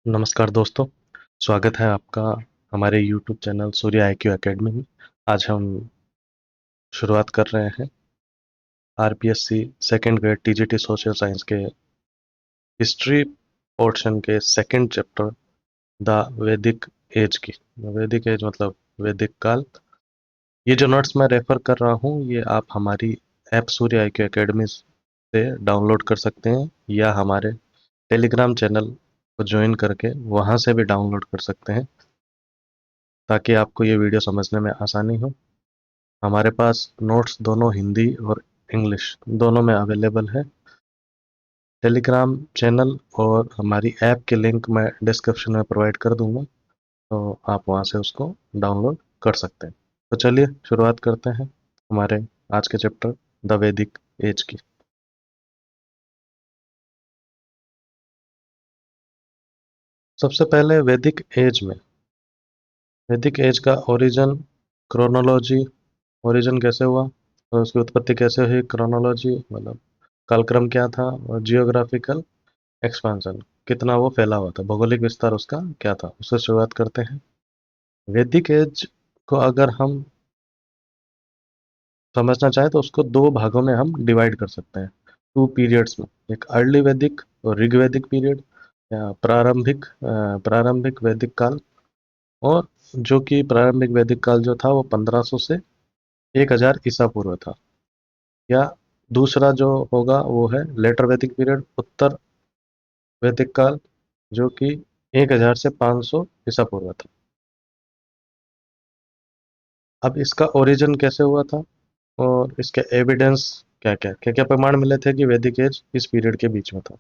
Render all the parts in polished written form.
नमस्कार दोस्तों, स्वागत है आपका हमारे यूट्यूब चैनल सूर्य आईक्यू एकेडमी में। आज हम शुरुआत कर रहे हैं RPSC second grade TGT social science के हिस्ट्री पोर्शन के सेकंड चैप्टर द वैदिक एज की। वैदिक एज मतलब वैदिक काल। ये जो नोट्स मैं रेफर कर रहा हूँ ये आप हमारी ऐप सूर्य आईक्यू एकेडमी से डाउनलोड कर सकते हैं या हमारे टेलीग्राम चैनल को ज्वाइन करके वहाँ से भी डाउनलोड कर सकते हैं ताकि आपको ये वीडियो समझने में आसानी हो। हमारे पास नोट्स दोनों हिंदी और इंग्लिश दोनों में अवेलेबल है। टेलीग्राम चैनल और हमारी ऐप के लिंक मैं डिस्क्रिप्शन में प्रोवाइड कर दूंगा, तो आप वहां से उसको डाउनलोड कर सकते हैं। तो चलिए शुरुआत करते हैं हमारे आज के चैप्टर द वैदिक एज की। सबसे पहले वैदिक एज का ओरिजिन, क्रोनोलॉजी। ओरिजिन कैसे हुआ और उसकी उत्पत्ति कैसे हुई, क्रोनोलॉजी मतलब कालक्रम क्या था, और जियोग्राफिकल एक्सपांशन कितना वो फैला हुआ था, भौगोलिक विस्तार उसका क्या था, उससे शुरुआत करते हैं। वैदिक एज को अगर हम समझना चाहें तो उसको दो भागों में हम डिवाइड कर सकते हैं, टू पीरियड्स में। एक अर्ली वैदिक और ऋग्वैदिक पीरियड या प्रारंभिक वैदिक काल। और जो कि प्रारंभिक वैदिक काल जो था वो 1500 से 1000 ईसा पूर्व था। या दूसरा जो होगा वो है लेटर वैदिक पीरियड, उत्तर वैदिक काल, जो कि 1000 से 500 ईसा पूर्व था। अब इसका ओरिजिन कैसे हुआ था और इसके एविडेंस क्या क्या प्रमाण मिले थे कि वैदिक एज इस पीरियड के बीच में था।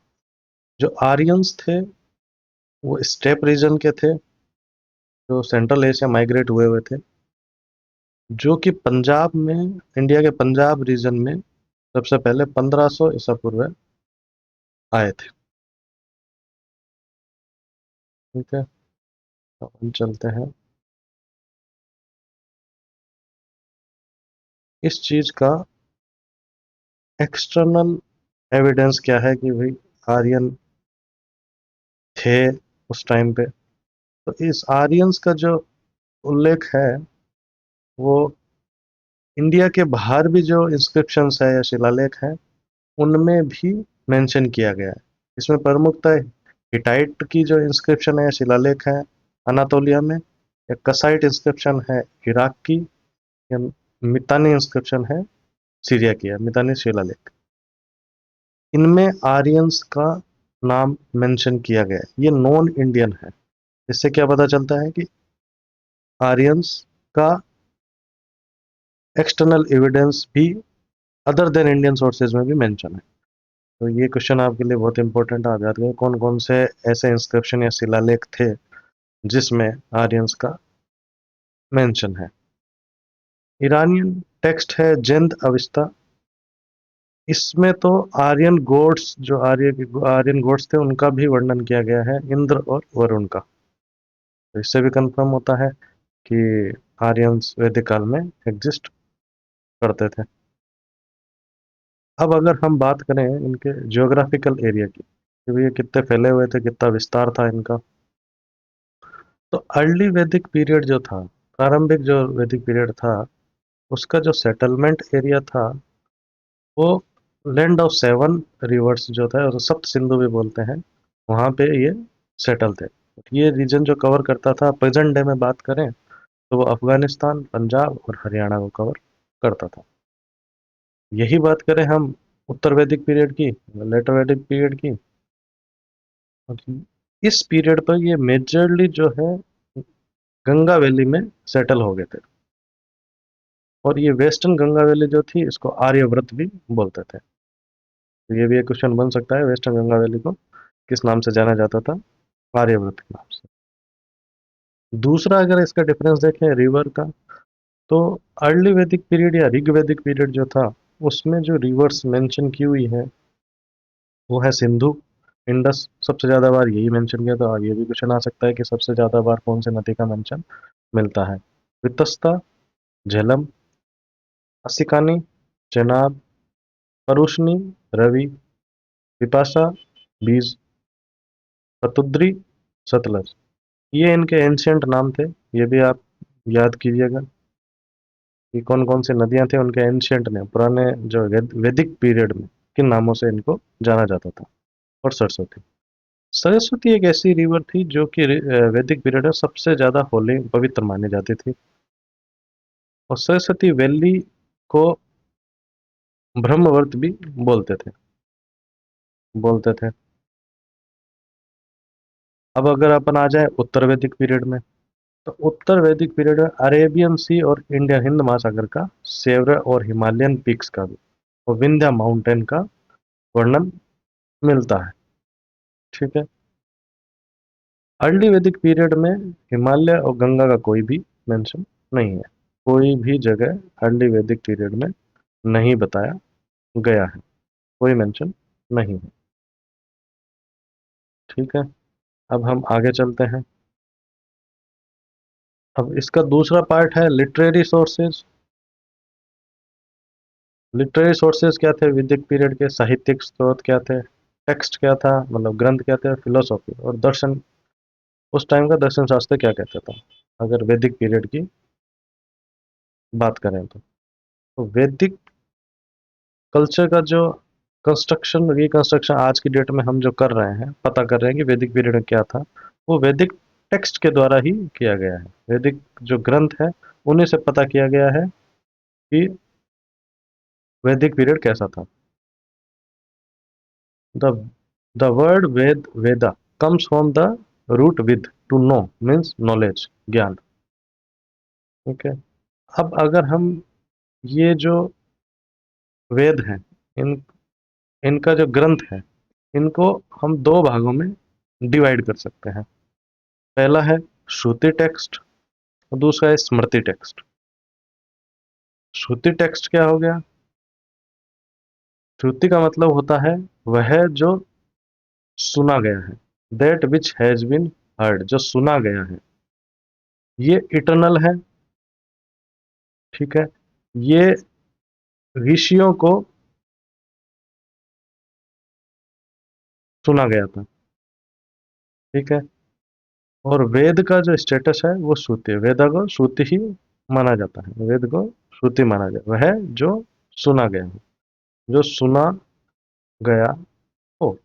जो आर्यंस थे वो स्टेप रीजन के थे, जो सेंट्रल एशिया माइग्रेट हुए हुए थे, जो कि पंजाब में, इंडिया के पंजाब रीजन में सबसे पहले 1500 ईसा पूर्व आए थे। ठीक है, तो हम चलते हैं। इस चीज का एक्सटर्नल एविडेंस क्या है कि भाई आर्यन थे उस टाइम पे। तो इस आर्यंस का जो उल्लेख है वो इंडिया के बाहर भी जो इंस्क्रिप्शंस है या शिलालेख है उनमें भी मेंशन किया गया है। इसमें प्रमुखतः हिटाइट की जो इंस्क्रिप्शन है या शिलालेख है अनातोलिया में, या कसाइट इंस्क्रिप्शन है इराक की, या मितानी इंस्क्रिप्शन है सीरिया की, या मितानी शिलालेख, इनमें आर्यंस का नाम मेंशन किया गया है। ये नॉन इंडियन है। इससे क्या पता चलता है कि आर्यंस का एक्सटर्नल एविडेंस भी अदर देन इंडियन सोर्सेज में भी मेंशन है। तो ये क्वेश्चन आपके लिए बहुत इंपॉर्टेंट आ जाता है, कौन कौन से ऐसे इंस्क्रिप्शन या शिलालेख थे जिसमें आर्यंस का मेंशन है। ईरानियन टेक्स्ट है जिंद अविस्ता। इसमें तो आर्यन गोड्स, जो आर्यन गोड्स थे उनका भी वर्णन किया गया है, इंद्र और वरुण का। तो इससे भी कंफर्म होता है कि आर्यंस वैदिक काल में एग्जिस्ट करते थे। अब अगर हम बात करें इनके जियोग्राफिकल एरिया की कि ये कितने फैले हुए थे, कितना विस्तार था इनका, तो अर्ली वैदिक पीरियड जो था, प्रारंभिक जो वैदिक पीरियड था, उसका जो सेटलमेंट एरिया था वो लैंड ऑफ सेवन रिवर्स जो था, और सप्त सिंधु भी बोलते हैं, वहाँ पे ये सेटल थे। ये रीजन जो कवर करता था, प्रेजेंट डे में बात करें तो वो अफगानिस्तान, पंजाब और हरियाणा को कवर करता था। यही बात करें हम उत्तर वैदिक पीरियड की, लेटर वैदिक पीरियड की, इस पीरियड पर ये मेजरली जो है गंगा वैली में सेटल हो गए थे। और ये वेस्टर्न गंगा वैली जो थी इसको आर्यव्रत भी बोलते थे। तो ये भी एक क्वेश्चन बन सकता है, वेस्टर्न गंगा वैली को किस नाम से जाना जाता था, आर्यव्रत के नाम से। दूसरा अगर इसका डिफरेंस देखें रिवर का, तो अर्ली वैदिक पीरियड या ऋग वैदिक पीरियड जो था उसमें जो रिवर्स मेंशन की हुई है वो है सिंधु, इंडस। सबसे ज्यादा बार यही मेंशन किया था। ये भी क्वेश्चन आ सकता है कि सबसे ज्यादा बार कौन से नदी का मेंशन मिलता है। वितस्ता, झेलम, असिकानी, चेनाब, परुशनी, रवि, विपाशा, बीज, पतुद्री, सतलज। ये इनके एंशियंट नाम थे, ये भी आप याद कीजिएगा कि कौन कौन सी नदियां थी, उनके एंशियंट ने पुराने जो वैदिक पीरियड में किन नामों से इनको जाना जाता था। और सरस्वती, सरस्वती एक ऐसी रिवर थी जो कि वैदिक पीरियड में सबसे ज्यादा होली पवित्र मानी जाती थी। और सरस्वती वैली को ब्रह्मवर्त भी बोलते थे, बोलते थे। अब अगर अपन आ जाए उत्तर वैदिक पीरियड में, तो उत्तर वैदिक पीरियड में अरेबियन सी और इंडिया हिंद महासागर का, सेवरा और हिमालयन पीक्स का भी, और विंध्या माउंटेन का वर्णन मिलता है। ठीक है। अर्ली वैदिक पीरियड में हिमालय और गंगा का कोई भी मेंशन नहीं है, कोई भी जगह अर्ली वैदिक पीरियड में नहीं बताया गया है, कोई मेंशन नहीं है। ठीक है। अब हम आगे चलते हैं। अब इसका दूसरा पार्ट है लिटरेरी सोर्सेज। लिटरेरी सोर्सेज क्या थे वैदिक पीरियड के, साहित्यिक स्रोत क्या थे, टेक्स्ट क्या था, मतलब ग्रंथ क्या थे, फिलोसॉफी और दर्शन, उस टाइम का दर्शन शास्त्र क्या कहता था, अगर वैदिक पीरियड की बात करें तो। तो वैदिक कल्चर का जो कंस्ट्रक्शन रिकंस्ट्रक्शन आज की डेट में हम जो कर रहे हैं, पता कर रहे हैं कि वैदिक पीरियड में क्या था, वो वैदिक टेक्स्ट के द्वारा ही किया गया है। वैदिक जो ग्रंथ है उन्हीं से पता किया गया है कि वैदिक पीरियड कैसा था। The the word Ved, Veda comes from the root with, to know means knowledge, ज्ञान। ठीक है। अब अगर हम ये जो वेद हैं, इन इनका जो ग्रंथ है, इनको हम दो भागों में डिवाइड कर सकते हैं। पहला है श्रुति टेक्स्ट और दूसरा है स्मृति टेक्स्ट। श्रुति टेक्स्ट क्या हो गया? श्रुति का मतलब होता है वह जो सुना गया है, that which has been heard, जो सुना गया है, ये इटरनल है। ठीक है। ये ऋषियों को सुना गया था। ठीक है। और वेद का जो स्टेटस है वो श्रुति है, वेदा को श्रुति ही माना जाता है, वेद को श्रुति माना जाता है, वह जो सुना गया हो, जो सुना गया हो।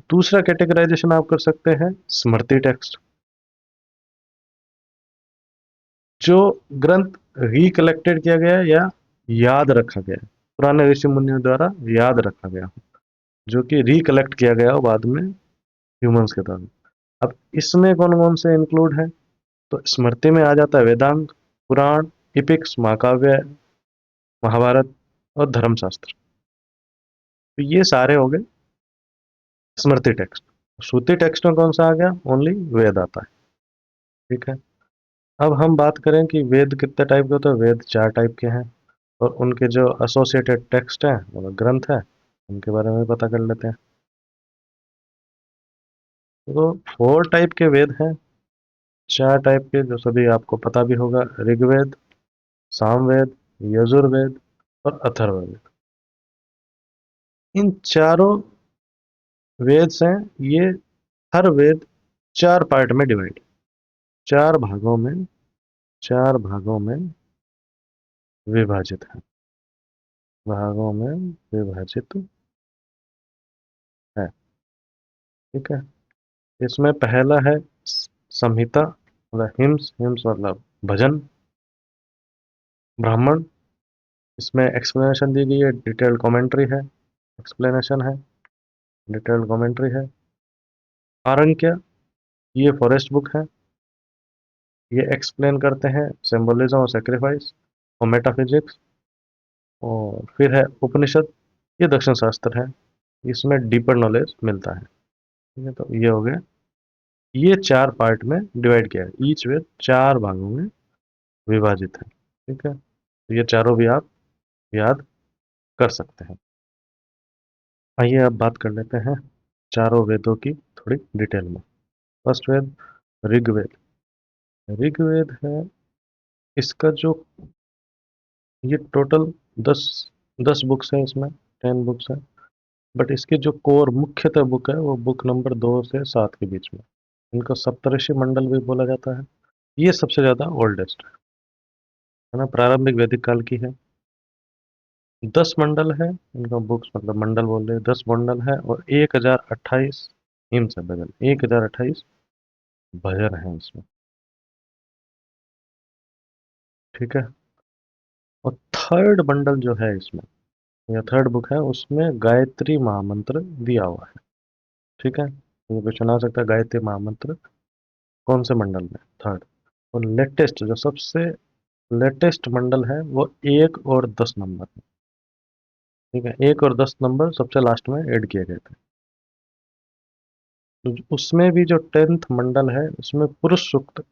दूसरा कैटेगराइजेशन आप कर सकते हैं स्मृति टेक्स्ट, जो ग्रंथ रिकलेक्टेड किया गया है या याद रखा गया है, पुराने ऋषि मुनियों द्वारा याद रखा गया हो, जो कि रिकलेक्ट किया गया हो बाद में ह्यूमंस के द्वारा। अब इसमें कौन कौन से इंक्लूड है? तो स्मृति में आ जाता है वेदांग, पुराण, इपिक्स, महाकाव्य, महाभारत और धर्मशास्त्र। तो ये सारे हो गए स्मृति टेक्स्ट। श्रुति टेक्स्ट में कौन सा आ गया? ओनली वेद आता है। ठीक है। अब हम बात करें कि वेद कितने टाइप के होते हैं। वेद चार टाइप के हैं, और उनके जो एसोसिएटेड टेक्स्ट हैं, मतलब ग्रंथ है, उनके बारे में पता कर लेते हैं। तो फोर टाइप के वेद हैं, चार टाइप के, जो सभी आपको पता भी होगा, ऋग्वेद, सामवेद, यजुर्वेद और अथर्ववेद। इन चारों वेद हैं, ये हर वेद चार पार्ट में डिवाइड, चार भागों में, चार भागों में विभाजित है, भागों में विभाजित है। ठीक है। इसमें पहला है संहिता, मतलब हिम्स, हिम्स मतलब भजन, ब्राह्मण। इसमें एक्सप्लेनेशन दी गई है, डिटेल्ड कमेंट्री है, एक्सप्लेनेशन है, डिटेल्ड कमेंट्री है। आरण्यक, ये फॉरेस्ट बुक है, ये एक्सप्लेन करते हैं सिंबलिज्म और सेक्रीफाइस और मेटाफिजिक्स। और फिर है उपनिषद, ये दक्षिण शास्त्र है, इसमें डीपर नॉलेज मिलता है। ठीक है। तो ये हो गया, ये चार पार्ट में डिवाइड किया है, ईच वेद चार भागों में विभाजित है। ठीक है। तो ये चारों भी आप याद कर सकते हैं। आइए अब बात कर लेते हैं चारों वेदों की थोड़ी डिटेल में। फर्स्ट वेद ऋग्वेद। ऋग्वेद है, इसका जो, ये टोटल 10 10 बुक्स है, इसमें 10 बुक्स है। बट इसके जो कोर मुख्यतः बुक है वो बुक नंबर 2 से 7 के बीच में। इनको सप्तऋषि मंडल भी बोला जाता है। ये सबसे ज्यादा ओल्डेस्ट है ना, प्रारंभिक वैदिक काल की है। 10 मंडल है इनका, बुक्स मतलब मंडल बोल रहे हैं, 10 मंडल है, और 1028 हिम्स है, भजन 1028 भजन है इसमें। ठीक है। और थर्ड मंडल जो है इसमें, या थर्ड बुक है, उसमें गायत्री महामंत्र दिया हुआ है। ठीक है, ये क्वेश्चन आ सकता है, गायत्री महामंत्र कौन से मंडल में? थर्ड। और लेटेस्ट, जो सबसे लेटेस्ट मंडल है, वो 1 और 10 नंबर है। ठीक है, 1 और 10 नंबर सबसे लास्ट में ऐड किए गए थे। तो उसमें भी जो 10th मंडल है, उसमें पुरुष सूक्त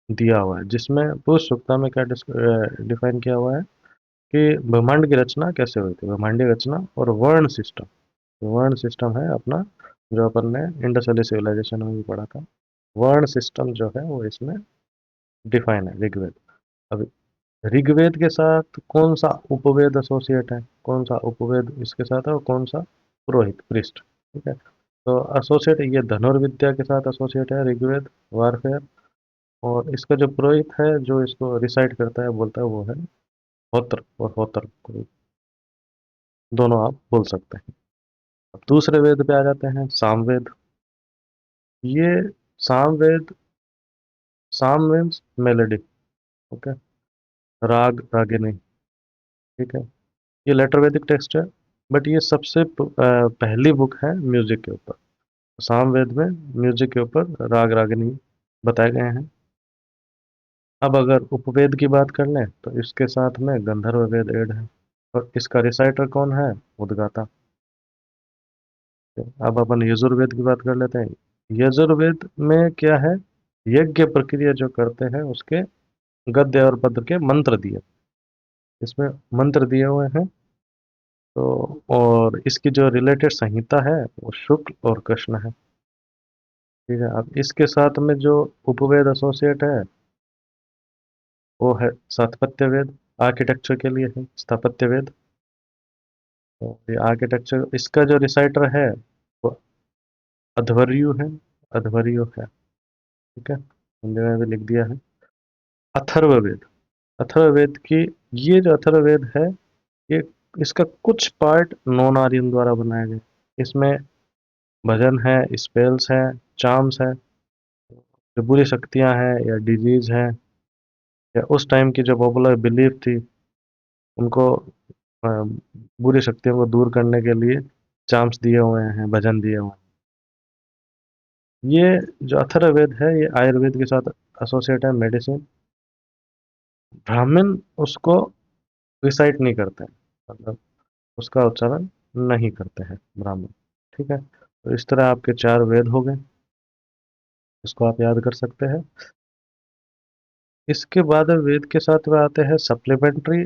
दिया हुआ है, जिसमें पुरुष सूक्ता में क्या डिफाइन किया हुआ है कि ब्रह्मांड की रचना कैसे हुई थी, ब्रह्मांडीय रचना और वर्ण सिस्टम। वर्ण सिस्टम है अपना, जो अपन ने इंडस वैली सिविलाइजेशन में भी पढ़ा था। वर्ण सिस्टम जो है वो इसमें डिफाइन है, ऋग्वेद। अब ऋग्वेद के साथ कौन सा उपवेद एसोसिएट है, कौन सा उपवेद इसके साथ है, और कौन सा पुरोहित प्रिस्ट। ठीक है, तो एसोसिएट ये धनुर्विद्या के साथ एसोसिएट है ऋग्वेद, वारफेयर। और इसका जो पुरोहित है, जो इसको रिसाइट करता है, बोलता है, वो है होत्र और होत्र, दोनों आप बोल सकते हैं। अब दूसरे वेद पे आ जाते हैं, सामवेद। ये सामवेद, साम मीन्स मेलेडी। ओके, राग रागिनी। ठीक है, ये लेटर वैदिक टेक्स्ट है, बट ये सबसे पहली बुक है म्यूजिक के ऊपर। सामवेद में म्यूजिक के ऊपर राग रागिनी बताए गए हैं। अब अगर उपवेद की बात कर लें, तो इसके साथ में गंधर्व वेद ऐड है, और इसका रिसाइटर कौन है? उद्गाता। अब अपन यजुर्वेद की बात कर लेते हैं। यजुर्वेद में क्या है? यज्ञ प्रक्रिया जो करते हैं, उसके गद्य और पद्य के मंत्र दिए, इसमें मंत्र दिए हुए हैं। तो और इसकी जो रिलेटेड संहिता है, वो शुक्ल और कृष्ण है। ठीक है, अब इसके साथ में जो उपवेद एसोसिएट है, वो है स्थापत्य वेद। आर्किटेक्चर के लिए है स्थापत्य वेद। तो ये आर्किटेक्चर, इसका जो रिसाइटर है वो अध्वर्यु है, अध्वर्यु है। ठीक है, हिंदी में भी लिख दिया है। अथर्ववेद, अथर्ववेद की, ये जो अथर्ववेद है, ये इसका कुछ पार्ट नॉन आर्यन द्वारा बनाया गया। इसमें भजन है, स्पेल्स है, चार्म्स है, जो बुरी शक्तियां हैं या डिजीज है, या उस टाइम की जो पॉपुलर बिलीफ थी, उनको अ, बुरी शक्तियों को दूर करने के लिए चार्म्स दिए हुए हैं, भजन दिए हुए हैं। ये जो अथर्ववेद है, ये आयुर्वेद के साथ एसोसिएट है, मेडिसिन। ब्राह्मण उसको रिसाइट नहीं करते हैं, मतलब उसका उच्चारण नहीं करते हैं ब्राह्मण। ठीक है, तो इस तरह आपके 4 वेद हो गए, इसको आप याद कर सकते हैं। इसके बाद वेद के साथ में आते हैं सप्लीमेंट्री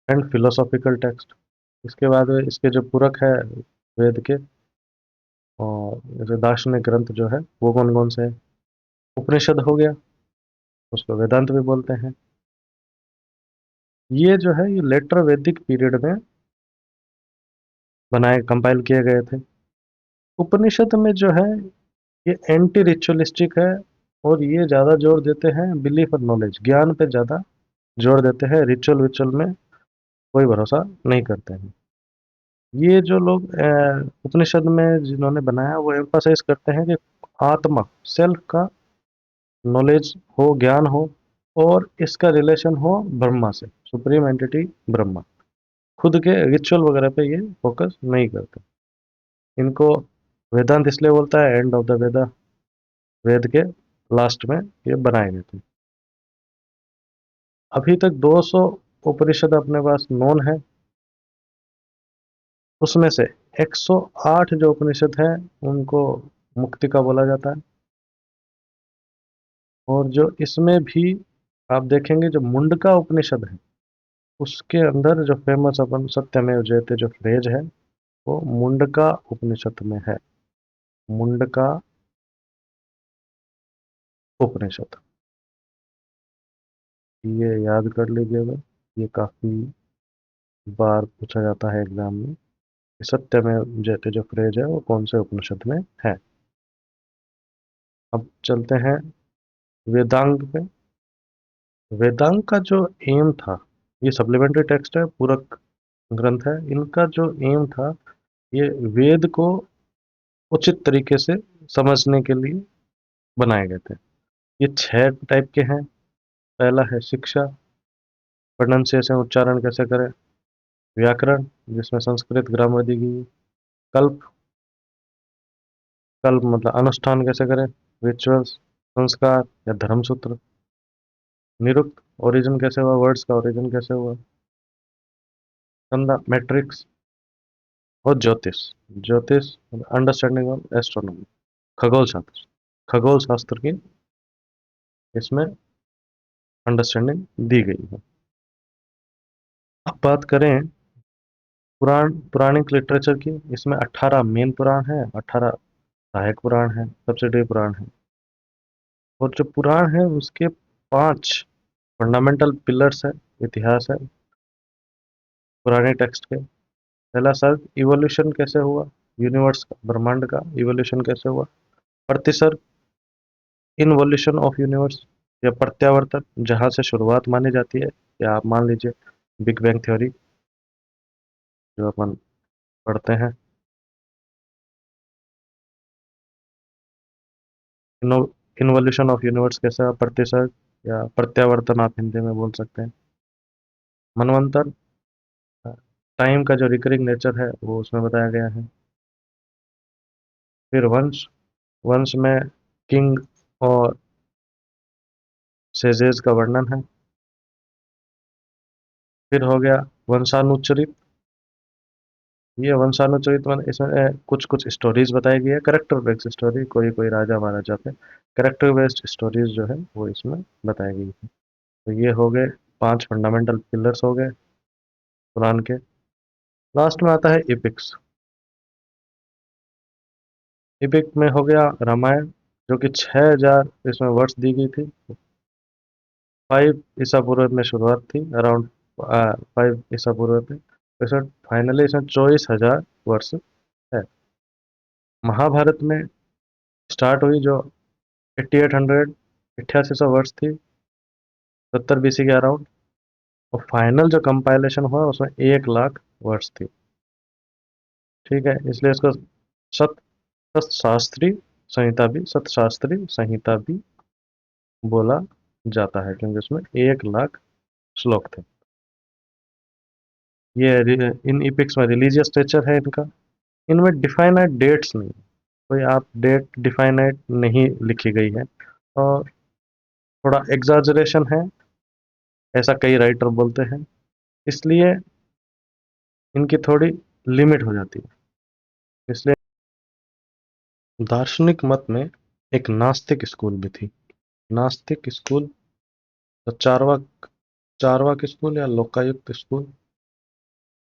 एंड फिलोसॉफिकल टेक्स्ट। इसके बाद में इसके जो पूरक है वेद के, और जो दार्शनिक ग्रंथ जो है, वो कौन कौन से हैं? उपनिषद हो गया, उसको वेदांत भी बोलते हैं। ये जो है, ये लेटर वैदिक पीरियड में बनाए, कंपाइल किए गए थे। उपनिषद में जो है, ये एंटी रिचुअलिस्टिक है, और ये ज़्यादा जोर देते हैं बिलीफ और नॉलेज, ज्ञान पे ज़्यादा जोर देते हैं, रिचुअल विचुअल में कोई भरोसा नहीं करते हैं। ये जो लोग उपनिषद में जिन्होंने बनाया, वो एम्फासाइज करते हैं कि आत्मा, सेल्फ का नॉलेज हो, ज्ञान हो, और इसका रिलेशन हो ब्रह्मा से, सुप्रीम एंटिटी ब्रह्मा। खुद के रिचुअल वगैरह पे ये फोकस नहीं करते। इनको वेदांत इसलिए बोलता है एंड ऑफ द वेदा, वेद के लास्ट में ये बनाए गए थे। अभी तक 200 उपनिषद अपने पास नोन है। उसमें से 108 जो उपनिषद हैं, उनको मुक्ति का बोला जाता है। और जो इसमें भी आप देखेंगे, जो मुंडका उपनिषद है, उसके अंदर जो फेमस अपन सत्यमेव जयते जो फ्रेज है, वो मुंडका उपनिषद में है। मुंडका उपनिषद, ये याद कर लीजिएगा, ये काफी बार पूछा जाता है एग्जाम में। सत्यमेव जयते जो फ्रेज है, वो कौन से उपनिषद में है। अब चलते हैं वेदांग पे। वेदांग का जो एम था, ये सप्लीमेंट्री टेक्स्ट है, पूरक ग्रंथ है, इनका जो एम था ये वेद को उचित तरीके से समझने के लिए बनाए गए थे। ये 6 टाइप के हैं। पहला है शिक्षा, प्रोनाउंसिएशन उच्चारण कैसे करें। व्याकरण, जिसमें संस्कृत ग्रामर दी गई। कल्प, कल्प मतलब अनुष्ठान कैसे करें। रिचुअल्स, संस्कार या धर्मसूत्र। निरुक्त, ओरिजिन कैसे हुआ, वर्ड्स का ओरिजिन कैसे हुआ। संज्ञा, मैट्रिक्स। और ज्योतिष, ज्योतिष अंडरस्टैंडिंग ऑफ एस्ट्रोनॉमी, खगोल शास्त्र, खगोल शास्त्र की इसमें अंडरस्टैंडिंग दी गई है। अब बात करें पुराणिक लिटरेचर की। इसमें 18 मेन पुराण है, 18 सहायक पुराण है, सब्सिडरी पुराण है। और जो पुराण है उसके 5 फंडामेंटल पिलर्स है, इतिहास है पुराने टेक्स्ट के। पहला सर्ग, इवोल्यूशन कैसे हुआ, यूनिवर्स का, ब्रह्मांड का इवोल्यूशन कैसे हुआ। प्रतिसर्ग, इनवोल्यूशन ऑफ यूनिवर्स या प्रत्यावर्तन, जहां से शुरुआत मानी जाती है, या आप मान लीजिए बिग बैंग थ्योरी जो अपन पढ़ते हैं। इनवोल्यूशन ऑफ यूनिवर्स कैसे हुआ, प्रतिसर्ग या प्रत्यावर्तन आप हिंदी में बोल सकते हैं। मनवंतर, टाइम का जो रिकरिंग नेचर है वो उसमें बताया गया है। फिर वंश, वंश में किंग और सेजेस का वर्णन है। फिर हो गया वंशानुचरित। ये वंशानुचरित में इसमें कुछ कुछ स्टोरीज बताई गई है, करेक्टर बेस्ड स्टोरी, कोई कोई राजा महाराजा पे करेक्टर बेस्ड स्टोरीज जो है वो इसमें बताई गई है। तो ये हो गए 5 फंडामेंटल पिलर्स हो गए कुरान के। लास्ट में आता है इपिक्स। इपिक में हो गया रामायण, जो कि 6000 इसमें वर्ष दी गई थी। 5 ईसा पूर्व में शुरुआत थी, अराउंड 5 ईसा पूर्व में। इसमें फाइनली इसमें 24,000 वर्ष है। महाभारत में स्टार्ट हुई जो 8800 8800 वर्ष थी, 70 BC के अराउंड। और फाइनल जो कंपाइलेशन हुआ उसमें 1 लाख वर्ष थी। ठीक है, इसलिए इसको सत सतशास्त्री संहिता भी बोला जाता है, क्योंकि उसमें 1 लाख श्लोक थे। ये इन इपिक्स में रिलीजियस टेक्चर है इनका। इनमें डिफाइनाइट डेट्स नहीं, कोई आप डेट डिफाइनाइट नहीं लिखी गई है। और थोड़ा एग्जाजरेशन है, ऐसा कई राइटर बोलते हैं, इसलिए इनकी थोड़ी लिमिट हो जाती है। इसलिए दार्शनिक मत में एक नास्तिक स्कूल भी थी। नास्तिक स्कूल, तो चार्वाक, चार्वाक स्कूल या लोकायुक्त स्कूल।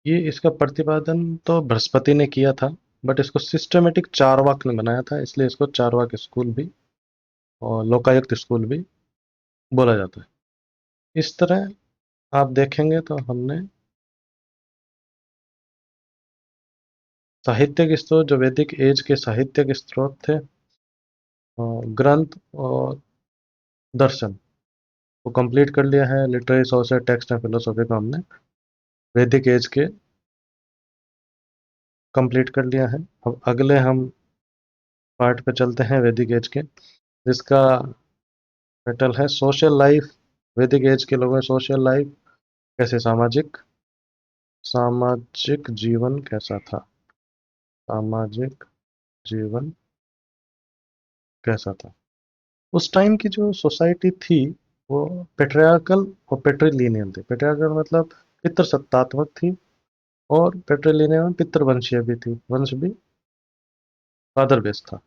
ये इसका प्रतिपादन तो बृहस्पति ने किया था, बट इसको सिस्टमेटिक चार्वाक ने बनाया था, इसलिए इसको चार्वाक स्कूल भी और लोकायुक्त स्कूल भी बोला जाता है। इस तरह आप देखेंगे तो हमने साहित्यिक स्रोत, जो वैदिक एज के साहित्यिक स्रोत थे, ग्रंथ और दर्शन को कंप्लीट कर लिया है। Literary sources, text and philosophy को हमने वैदिक एज के कंप्लीट कर लिया है। अब अगले हम पार्ट पे चलते हैं वैदिक एज के, जिसका टाइटल है सोशल लाइफ। वैदिक एज के लोगों में सोशल लाइफ कैसे, सामाजिक सामाजिक जीवन कैसा था, सामाजिक जीवन कैसा था। उस टाइम की जो सोसाइटी थी वो पेट्रियार्कल और पेट्रिलिनियल थी। पेट्रियार्कल मतलब पितृसत्तात्मक थी, और पेट्रिलिनियल में पितृवंशीय भी थी, वंश भी फादर बेस था।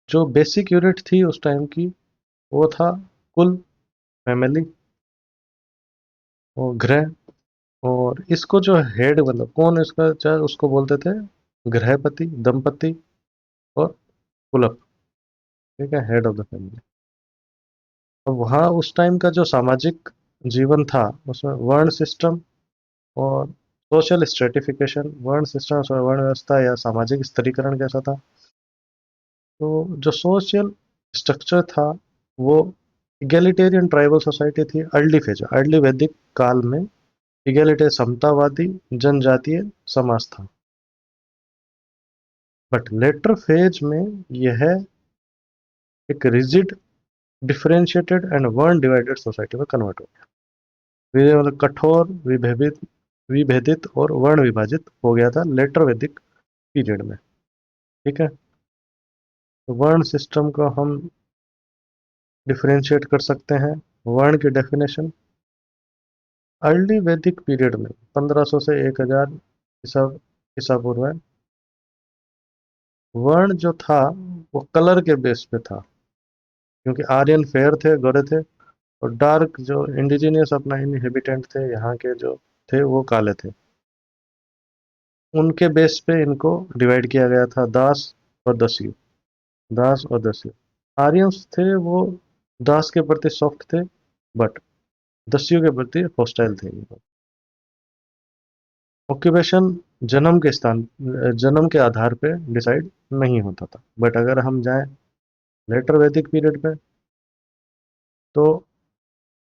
जो बेसिक यूनिट थी उस टाइम की वो था कुल, फैमिली और गृह। और इसको जो हेड, मतलब कौन इसका चाहे, उसको बोलते थे गृहपति, दंपति और कुलप। ठीक है, हेड ऑफ द फैमिली। अब वहाँ उस टाइम का जो सामाजिक जीवन था उसमें वर्ण सिस्टम और सोशल स्ट्रेटिफिकेशन, वर्ण सिस्टम, वर्ण व्यवस्था या सामाजिक स्तरीकरण कैसा था। तो जो सोशल स्ट्रक्चर था वो इगैलिटेरियन ट्राइबल सोसाइटी थी। अर्ली फेज, अर्ली वैदिक काल में इगैलिटेरियन समतावादी जनजातीय समाज था। बट लेटर फेज में यह एक रिजिड, डिफरेंशिएटेड एंड वर्ण डिवाइडेड सोसाइटी में कन्वर्ट हो गया। ये मतलब कठोर, विभेदित विभेदित और वर्ण विभाजित हो गया था लेटर वैदिक पीरियड में। ठीक है, तो वर्ण सिस्टम को हम डिफरेंशिएट कर सकते हैं। वर्ण की डेफिनेशन, अर्ली वैदिक पीरियड में 1500 से 1000 ईसा ईसा पूर्व में वर्ण जो था वो कलर के बेस पे था, क्योंकि आर्यन फेयर थे, गोरे थे, और डार्क जो इंडिजिनियस अपना इनहेबिटेंट थे यहाँ के जो थे वो काले थे। उनके बेस पे इनको डिवाइड किया गया था, दास और दस्यु। दास और दस्यु, आर्यंस थे वो दास के प्रति सॉफ्ट थे, बट दस्यु के प्रति हॉस्टाइल थे। ऑक्यूपेशन जन्म के आधार पे डिसाइड नहीं होता था। बट अगर हम जाएं लेटर वैदिक पीरियड पे, तो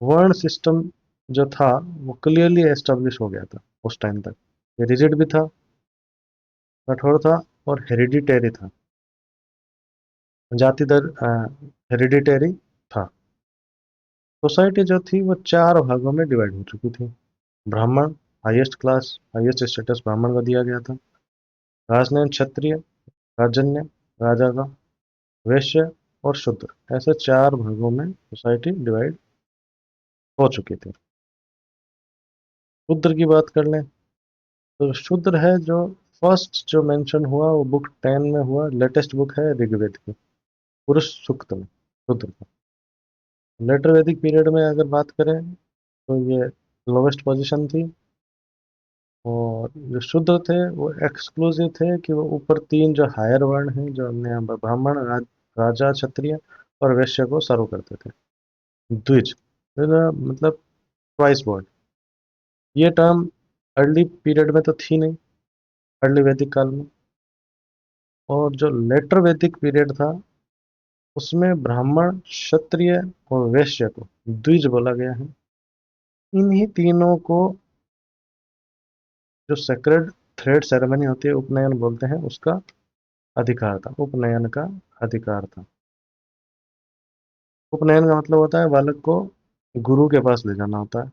वर्ण सिस्टम जो था वो क्लियरली एस्टेब्लिश हो गया था उस टाइम तक। ये रिजिड भी था, कठोर था, और हेरिडिटेरी था, जाति दर हेरिडिटेरी था। सोसाइटी जो थी वो चार भागों में डिवाइड हो चुकी थी। ब्राह्मण, हाईएस्ट क्लास, हाईएस्ट स्टेटस ब्राह्मण को दिया गया था। राजनयन क्षत्रिय, राजन्य राजा का, वैश्य और शूद्र, ऐसे चार भागों में सोसाइटी डिवाइड हो चुकी थी। शूद्र की बात कर लें तो शूद्र है जो फर्स्ट जो मेंशन हुआ वो बुक 10 में हुआ, लेटेस्ट बुक है ऋग्वेद की, पुरुष सूक्त में शूद्र का। लेटर वैदिक पीरियड में अगर बात करें तो ये लोवेस्ट पोजीशन थी। और जो शूद्र थे वो एक्सक्लूसिव थे कि वो ऊपर तीन जो हायर वर्ण हैं जो हमने यहाँ पर ब्राह्मण, राजा, क्षत्रिय और वैश्य को सर्व करते थे। द्विज मतलब ट्वाइस बोर्ड, ये टर्म अर्ली पीरियड में तो थी नहीं, अर्ली वैदिक काल में। और जो लेटर वैदिक पीरियड था उसमें ब्राह्मण, क्षत्रिय और वैश्य को द्विज बोला गया है। इन्हीं तीनों को जो सेक्रेड थ्रेड सेरेमनी होती है, उपनयन बोलते हैं, उसका अधिकार था, उपनयन का अधिकार था। उपनयन का मतलब होता है बालक को गुरु के पास ले जाना होता है।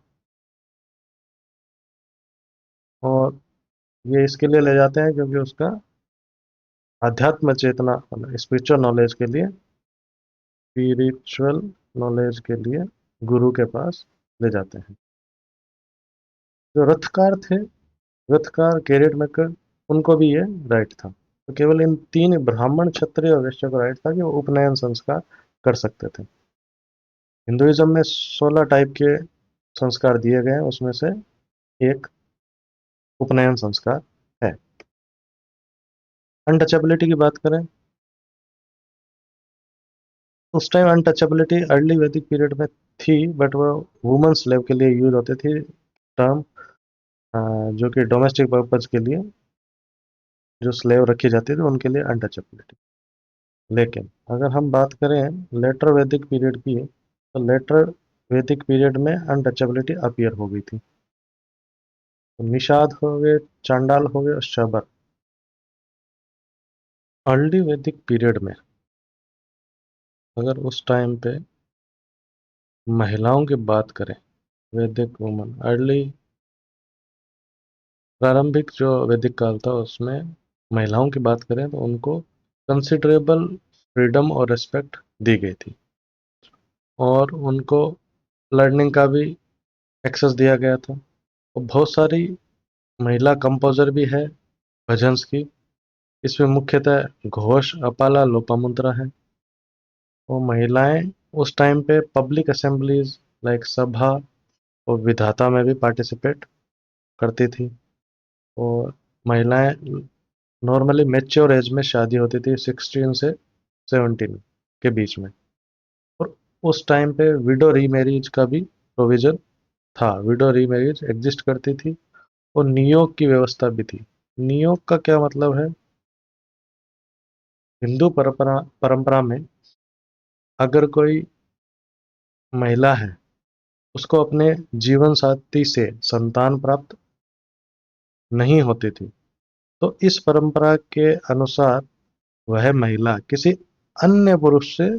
और ये इसके लिए ले जाते हैं क्योंकि उसका अध्यात्म चेतना, स्पिरिचुअल नॉलेज के लिए, स्पिरिचुअल नॉलेज के लिए गुरु के पास ले जाते हैं। जो रथकार थे, रथकार, कैरियर मेकर, उनको भी ये राइट था। तो केवल इन तीन ब्राह्मण, क्षत्रिय और वैश्य को राइट था कि वो उपनयन संस्कार कर सकते थे। हिंदुइज्म में 16 टाइप के संस्कार दिए गए हैं, उसमें से एक उपनयन संस्कार है। अनटचेबिलिटी की बात करें, उस टाइम अनटचेबिलिटी अर्ली वैदिक पीरियड में थी, बट वो वुमेन स्लेव के लिए यूज होती थी टर्म, जो कि डोमेस्टिक पर्पज के लिए जो स्लेव रखी जाती थी उनके लिए अनटचेबिलिटी। लेकिन अगर हम बात करें लेटर वैदिक पीरियड की, तो लेटर वैदिक पीरियड में अनटचेबिलिटी अपीयर हो गई थी। तो निषाद हो गए, चांडाल हो गए और शबर। अर्ली वैदिक पीरियड में अगर उस टाइम पे महिलाओं की बात करें, वैदिक वुमन, अर्ली प्रारंभिक जो वैदिक काल था उसमें महिलाओं की बात करें तो उनको कंसिडरेबल फ्रीडम और रिस्पेक्ट दी गई थी। और उनको लर्निंग का भी एक्सेस दिया गया था। और बहुत सारी महिला कंपोजर भी है भजन्स की। इसमें मुख्यतः घोष, अपाला, लोपामुद्रा है। वो महिलाएं उस टाइम पे पब्लिक असेंबलीज लाइक सभा और विधाता में भी पार्टिसिपेट करती थी। और महिलाएं नॉर्मली मैच्योर एज में शादी होती थी, 16 से 17 के बीच में। और उस टाइम पे विडो रीमैरिज का भी प्रोविजन था, विडो रीमैरिज एग्जिस्ट करती थी। और नियोग की व्यवस्था भी थी। नियोग का क्या मतलब है, हिंदू परंपरा परंपरा में अगर कोई महिला है, उसको अपने जीवन साथी से संतान प्राप्त नहीं होती थी, तो इस परंपरा के अनुसार वह महिला किसी अन्य पुरुष से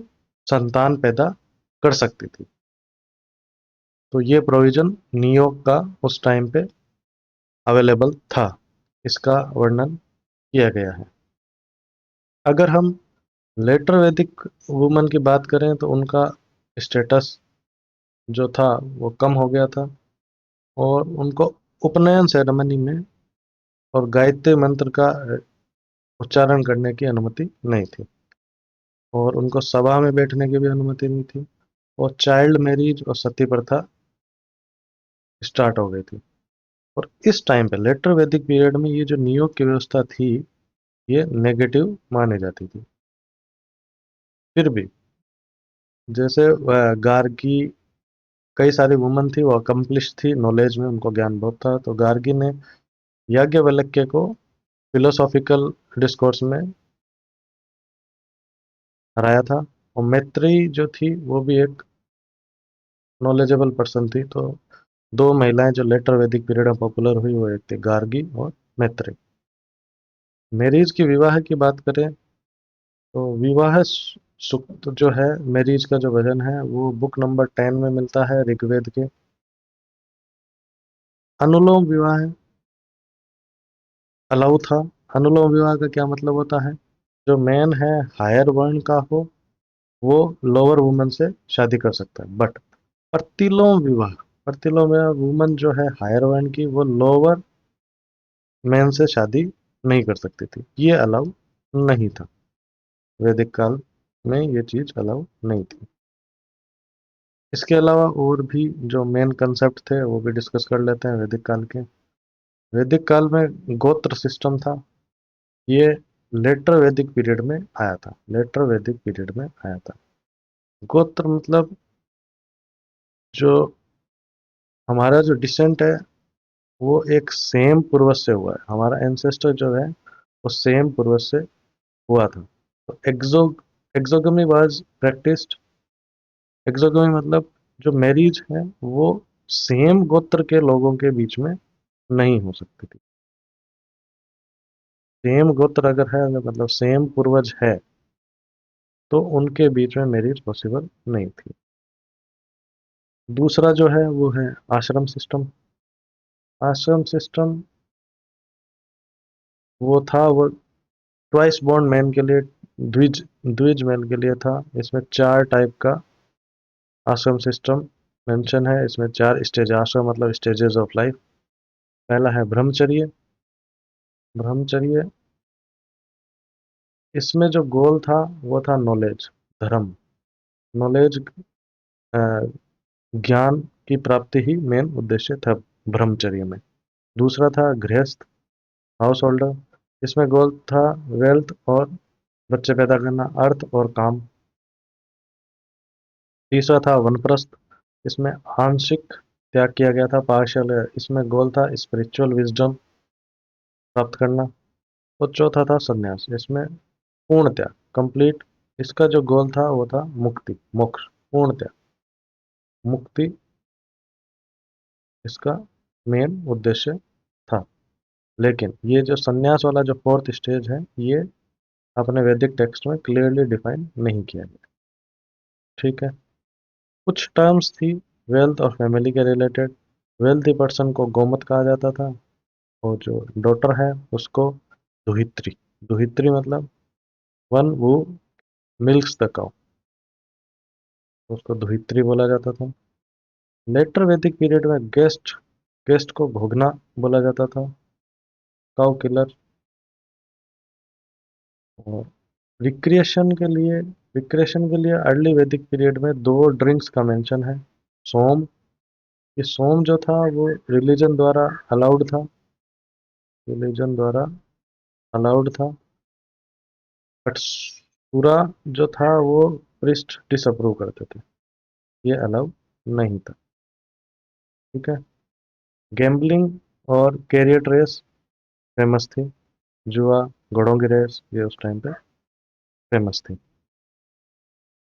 संतान पैदा कर सकती थी। तो ये प्रोविजन नियोग का उस टाइम पे अवेलेबल था। इसका वर्णन किया गया है। अगर हम लेटर वैदिक वुमन की बात करें तो उनका स्टेटस जो था वो कम हो गया था, और उनको उपनयन सेरेमनी में और गायत्री मंत्र का उच्चारण करने की अनुमति नहीं थी, और उनको सभा में बैठने की भी अनुमति नहीं थी, और चाइल्ड मैरिज और सती प्रथा स्टार्ट हो गई थी। और इस टाइम पे लेटर वैदिक पीरियड में ये जो नियोग की व्यवस्था थी, ये नेगेटिव मानी जाती थी। फिर भी जैसे गार्गी, कई सारी वुमन थी, वो अकम्पलिश थी नॉलेज में, उनको ज्ञान बहुत था, तो गार्गी ने याज्ञवल्क्य को फिलोसॉफिकल डिस्कोर्स में हराया था। और मैत्रेयी जो थी वो भी एक नॉलेजेबल पर्सन थी। तो दो महिलाएं जो लेटर वैदिक पीरियड में पॉपुलर हुई वो एक थी गार्गी और मैत्रेयी। मैरिज की विवाह की बात करें तो विवाह सूक्त जो है, मैरिज का जो वजन है, वो बुक नंबर 10 में मिलता है ऋग्वेद के। अनुलोम विवाह अलाउ था। अनुलोम विवाह का क्या मतलब होता है? जो मैन है हायर वर्ण का हो, वो लोअर वुमन से शादी कर सकता है। बट प्रतिलोम विवाह वुमन जो है हायर वर्ण की, वो लोअर मैन से शादी नहीं कर सकती थी। ये अलाउ नहीं था। वैदिक काल में ये चीज अलाउ नहीं थी। इसके अलावा और भी जो मेन कंसेप्ट थे वो भी डिस्कस कर लेते हैं वैदिक काल के। वैदिक काल में गोत्र सिस्टम था। ये लेटर वैदिक पीरियड में आया था। लेटर वैदिक पीरियड में आया था। गोत्र मतलब जो हमारा जो डिसेंट है, वो एक सेम पूर्वज से हुआ है। हमारा एंसेस्टर जो है वो सेम पूर्वज से हुआ था। तो एक्सोगमी वाज प्रैक्टिस्ड। एक्सोगमी मतलब जो मैरिज है वो सेम गोत्र के लोगों के बीच में नहीं हो सकती थी। सेम गोत्र अगर है, अगर मतलब सेम पूर्वज है, तो उनके बीच में मैरिज पॉसिबल नहीं थी। दूसरा जो है वो है आश्रम सिस्टम। आश्रम सिस्टम वो ट्वाइस बॉर्न मैन के लिए, द्विज द्विज मैन के लिए था। इसमें 4 टाइप का आश्रम सिस्टम मेंशन है। इसमें 4 स्टेज, आश्रम मतलब स्टेजेस ऑफ लाइफ। पहला है ब्रह्मचर्य। ब्रह्मचर्य, इसमें जो गोल था वो था नॉलेज, धर्म, नॉलेज, ज्ञान की प्राप्ति ही मेन उद्देश्य था ब्रह्मचर्य में। दूसरा था गृहस्थ, हाउस होल्डर। इसमें गोल था वेल्थ और बच्चे पैदा करना, अर्थ और काम। तीसरा था वनप्रस्थ। इसमें आंशिक त्याग किया गया था, पार्शियल। इसमें गोल था स्पिरिचुअल विजडम प्राप्त करना। और चौथा था संन्यास। इसमें पूर्ण त्याग, कंप्लीट। इसका जो गोल था वो था मुक्ति, मोक्ष, पूर्ण त्याग, मुक्ति इसका मेन उद्देश्य था। लेकिन ये जो संन्यास वाला जो फोर्थ स्टेज है, ये अपने वैदिक टेक्स्ट में क्लियरली डिफाइन नहीं किया गया। ठीक है। कुछ टर्म्स थी वेल्थ और फैमिली के रिलेटेड। वेल्थी पर्सन को गोमत कहा जाता था, और जो डॉटर है उसको दुहित्री। दुहित्री मतलब वन वो मिल्क्स द काउ, उसको दुहित्री बोला जाता था। लेटर वैदिक पीरियड में गेस्ट गेस्ट को भोगना बोला जाता था, काउ किलर। और रिक्रिएशन के लिए अर्ली वैदिक पीरियड में 2 ड्रिंक्स का मेंशन है। सोम, ये सोम जो था वो रिलीजन द्वारा अलाउड था, रिलीजन द्वारा अलाउड था। बट सूरा जो था वो प्रिस्ट डिसअप्रूव करते थे, ये अलाउ नहीं था। ठीक है। गैम्बलिंग और कैरियर रेस फेमस थी। जुआ, घोड़ों की रेस, ये उस टाइम पे फेमस थी।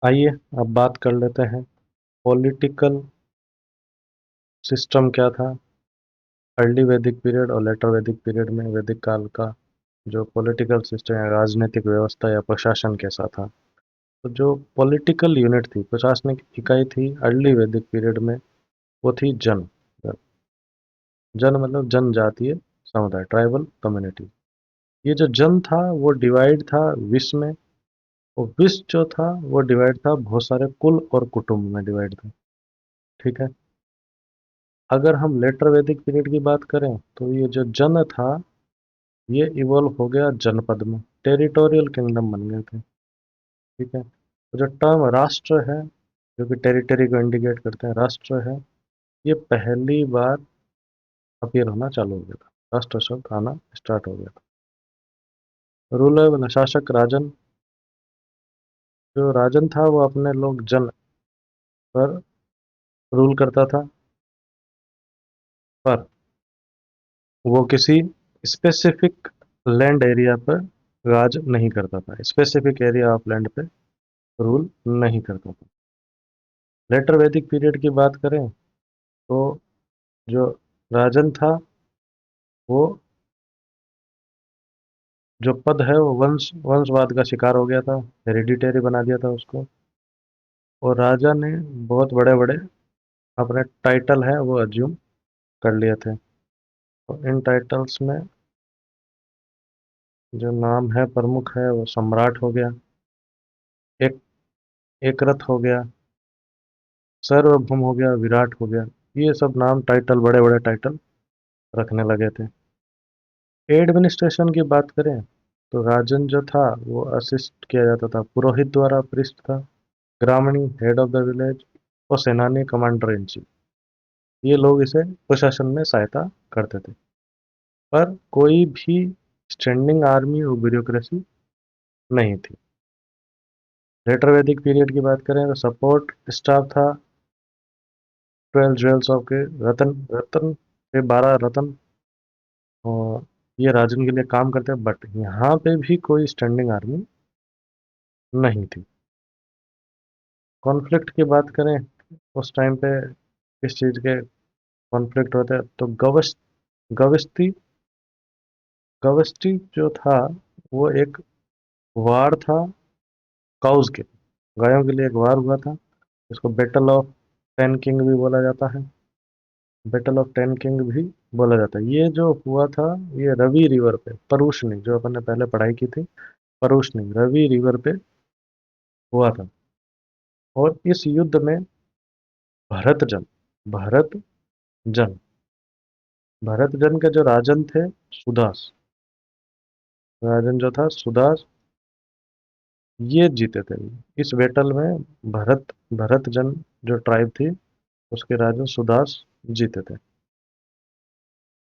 आइए अब बात कर लेते हैं पॉलिटिकल सिस्टम क्या था अर्ली वैदिक पीरियड और लेटर वैदिक पीरियड में। वैदिक काल का जो पॉलिटिकल सिस्टम या राजनीतिक व्यवस्था या प्रशासन कैसा था। तो जो पॉलिटिकल यूनिट थी, प्रशासनिक इकाई थी अर्ली वैदिक पीरियड में, वो थी जन। जन मतलब जनजातीय समुदाय, ट्राइबल कम्युनिटी। ये जो जन था वो डिवाइड था विश्व में, और विश्व जो था वो डिवाइड था बहुत सारे कुल और कुटुंब में डिवाइड था। ठीक है। अगर हम लेटर वैदिक पीरियड की बात करें तो ये जो जन था ये इवॉल्व हो गया जनपद में, टेरिटोरियल किंगडम बन गए थे। ठीक है। तो जो टर्म राष्ट्र है, जो कि टेरिटरी को इंडिकेट करते हैं, राष्ट्र है, ये पहली बार अपीयर होना चालू हो गया था। राष्ट्र शब्द आना स्टार्ट हो गया था। रूलर मतलब शासक, राजन। जो राजन था वो अपने लोग जन पर रूल करता था, पर वो किसी स्पेसिफिक लैंड एरिया पर राज नहीं करता था, स्पेसिफिक एरिया ऑफ लैंड पे रूल नहीं करता था। लेटर वैदिक पीरियड की बात करें तो जो राजन था वो, जो पद है वो वंशवाद का शिकार हो गया था, हेरिडिटेरी बना दिया था उसको। और राजा ने बहुत बड़े बड़े अपने टाइटल है वो अज्यूम कर लिए थे। तो इन टाइटल्स में जो नाम है प्रमुख है वो सम्राट हो गया, एक एक रथ हो गया, सार्वभौम हो गया, विराट हो गया। ये सब नाम टाइटल, बड़े बड़े टाइटल रखने लगे थे। एडमिनिस्ट्रेशन की बात करें तो राजन जो था वो असिस्ट किया जाता था पुरोहित द्वारा, प्रिस्ट था, Gramin head of the village, और सेनानी कमांडर इन चीफ। ये लोग इसे प्रशासन में सहायता करते थे। पर कोई भी स्टैंडिंग आर्मी और ब्यूरोक्रेसी नहीं थी। लेटर वैदिक पीरियड की बात करें तो सपोर्ट स्टाफ था 12 ज्वेल्स ऑफ के, रतन रतन के 12 रतन, और ये राजन के लिए काम करते हैं। बट यहाँ पे भी कोई स्टैंडिंग आर्मी नहीं थी। कॉन्फ्लिक्ट की बात करें उस टाइम पे किस चीज़ के कॉन्फ्लिक्ट होते हैं तो गविस्ती गविस्टी जो था वो एक वार था काउज के, गायों के लिए एक वार हुआ था। इसको बैटल ऑफ टेन किंग भी बोला जाता है, बैटल ऑफ टेन किंग भी बोला जाता है। ये जो हुआ था ये रवि रिवर पे, परूशनी, जो अपन ने पहले पढ़ाई की थी, परूशनी रवि रिवर पे हुआ था। और इस युद्ध में भरत जन भरत जन भरत जन के जो राजन थे सुदास, राजन जो था सुदास, ये जीते थे। इस बैटल में भरत जन जो ट्राइब थी उसके राजा सुदास जीते थे।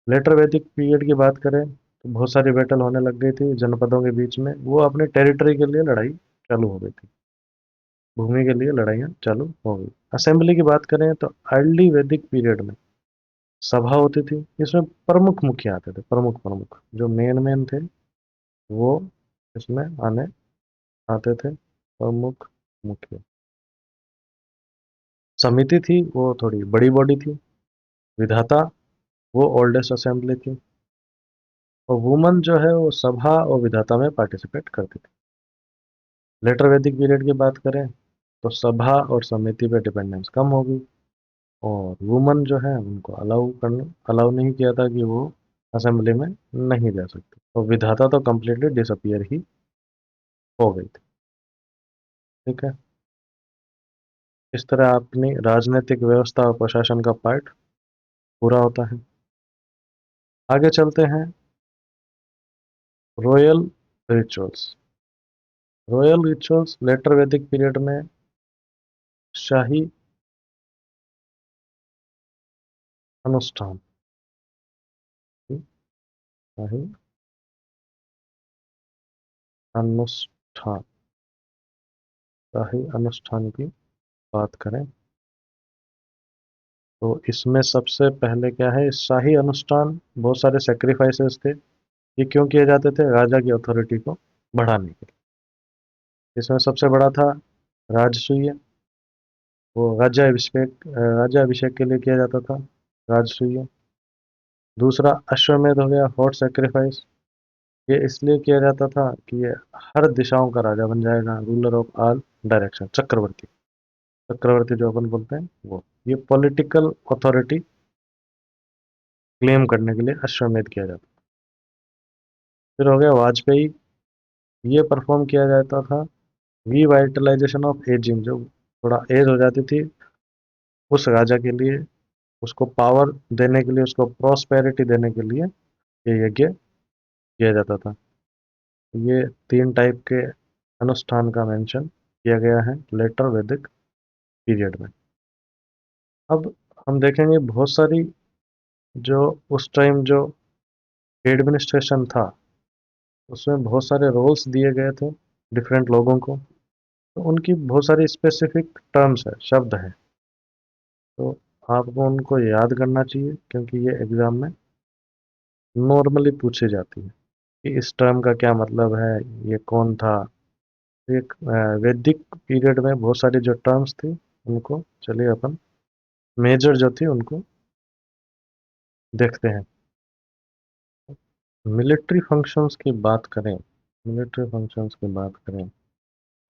लेटर वैदिक पीरियड की बात करें तो बहुत सारी बैटल होने लग गई थी जनपदों के बीच में, वो अपने टेरिटरी के लिए लड़ाई चालू हो गई थी, भूमि के लिए लड़ाइयाँ चालू हो गई। असेंबली की बात करें तो अर्ली वैदिक पीरियड में सभा होती थी, इसमें प्रमुख मुखिया आते थे, प्रमुख प्रमुख जो मेन मेन थे वो इसमें आने आते थे, प्रमुख मुखिया। समिति थी वो थोड़ी बड़ी बॉडी थी। विधाता वो ओल्डेस्ट असेंबली थी। और वुमन जो है वो सभा और विधाता में पार्टिसिपेट करती थी। लेटर वैदिक पीरियड की बात करें तो सभा और समिति पे डिपेंडेंस कम होगी, और वुमन जो है उनको अलाउ नहीं किया था कि वो असेंबली में नहीं जा सकती, और विधाता तो कम्प्लीटली डिसअपियर ही हो गई थी। ठीक है। इस तरह अपनी राजनीतिक व्यवस्था और प्रशासन का पार्ट पूरा होता है। आगे चलते हैं royal rituals. Royal rituals later Vedic period में शाही अनुष्ठान, शाही अनुष्ठान, शाही अनुष्ठान की बात करें तो इसमें सबसे पहले क्या है, शाही अनुष्ठान बहुत सारे सेक्रीफाइसेस थे। ये क्यों किए जाते थे? राजा की अथॉरिटी को बढ़ाने के लिए। इसमें सबसे बड़ा था राजसूय, वो राज्याभिषेक के लिए किया जाता था, राजसूय। दूसरा अश्वमेध हो गया, हॉर्स सैक्रिफाइस। ये इसलिए किया जाता था कि ये हर दिशाओं का राजा बन जाएगा, रूलर ऑफ ऑल डायरेक्शन, चक्रवर्ती। चक्रवर्ती जो अपन बोलते हैं वो, ये पॉलिटिकल अथॉरिटी क्लेम करने के लिए अश्वमेध किया जाता है। फिर हो गया वाजपेयी। ये परफॉर्म किया जाता था रिवाइटलाइजेशन ऑफ एजिंग, जो थोड़ा एज हो जाती थी उस राजा के लिए, उसको पावर देने के लिए, उसको प्रॉस्पेरिटी देने के लिए ये यज्ञ किया जाता था। ये तीन टाइप के अनुष्ठान का मेंशन किया गया है लेटर वैदिक पीरियड में। अब हम देखेंगे बहुत सारी जो उस टाइम जो एडमिनिस्ट्रेशन था, उसमें बहुत सारे रोल्स दिए गए थे डिफरेंट लोगों को, तो उनकी बहुत सारी स्पेसिफिक टर्म्स है, शब्द हैं। तो आपको उनको याद करना चाहिए, क्योंकि ये एग्जाम में नॉर्मली पूछी जाती है कि इस टर्म का क्या मतलब है, ये कौन था। एक वैदिक पीरियड में बहुत सारी जो टर्म्स थी, उनको चलिए अपन मेजर जो थी उनको देखते हैं। मिलिट्री फंक्शंस की बात करें, मिलिट्री फंक्शंस की बात करें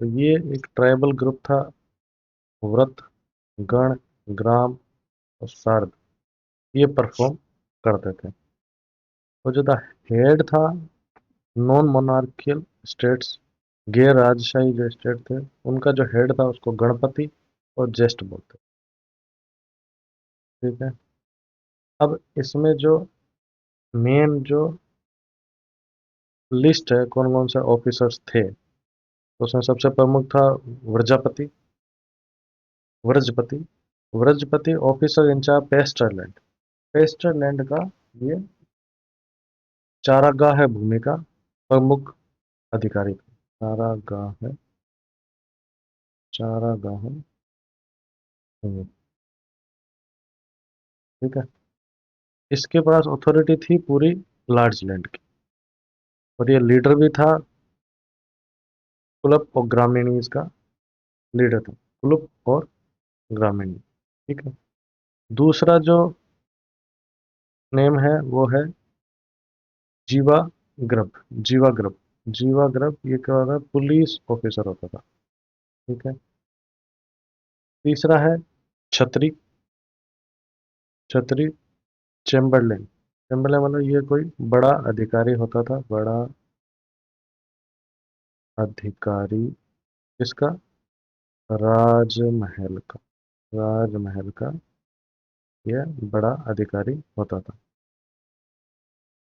तो ये एक ट्राइबल ग्रुप था। व्रत, गण, ग्राम और शार्द, ये परफॉर्म करते थे। और जो द हेड था, नॉन मोनार्कियल स्टेट्स, गैर राजशाही जो स्टेट थे, उनका जो हेड था उसको गणपति और ज्येष्ठ बोलते। ठीक है। अब इसमें जो मेन जो लिस्ट है कौन कौन से ऑफिसर्स थे, तो उसमें सबसे प्रमुख था व्रजापति, व्रजपति। व्रजपति officer in charge pasture land, pasture land का ये चारागाह है भूमि का प्रमुख अधिकारी था। चारागाह है, चारागाह भूमि। ठीक है। इसके पास अथॉरिटी थी पूरी लार्ज लैंड की, और ये लीडर भी था, कुलप और ग्रामीणी इसका लीडर था, कुलप और ग्रामीणी। ठीक है। दूसरा जो नेम है वो है जीवाग्रब, जीवाग्रब, जीवाग्रब, ये क्या होता है, पुलिस ऑफिसर होता था। ठीक है। तीसरा है छतरी, छतरी चेम्बरलेन, चेम्बरलेन मतलब ये कोई बड़ा अधिकारी होता था, बड़ा अधिकारी, इसका राजमहल का, राजमहल का यह बड़ा अधिकारी होता था।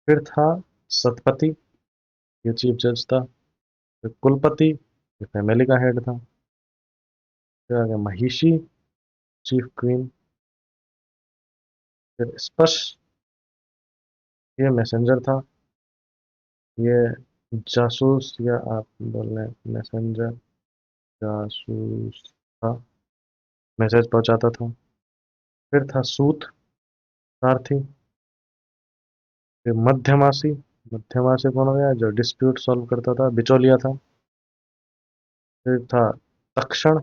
फिर था सतपति, ये चीफ जज था। फिर कुलपति, ये फैमिली का हेड था। फिर आ गया महिषी, चीफ क्वीन। फिर स्पर्श, ये मैसेंजर था, ये जासूस, या आप बोल रहे हैं मैसेंजर, जासूस था, मैसेज पहुंचाता था। फिर था सूत, सारथी। फिर मध्यमासी, मध्यमासी कौन हो गया, जो डिस्प्यूट सॉल्व करता था, बिचौलिया था। फिर था तक्षण,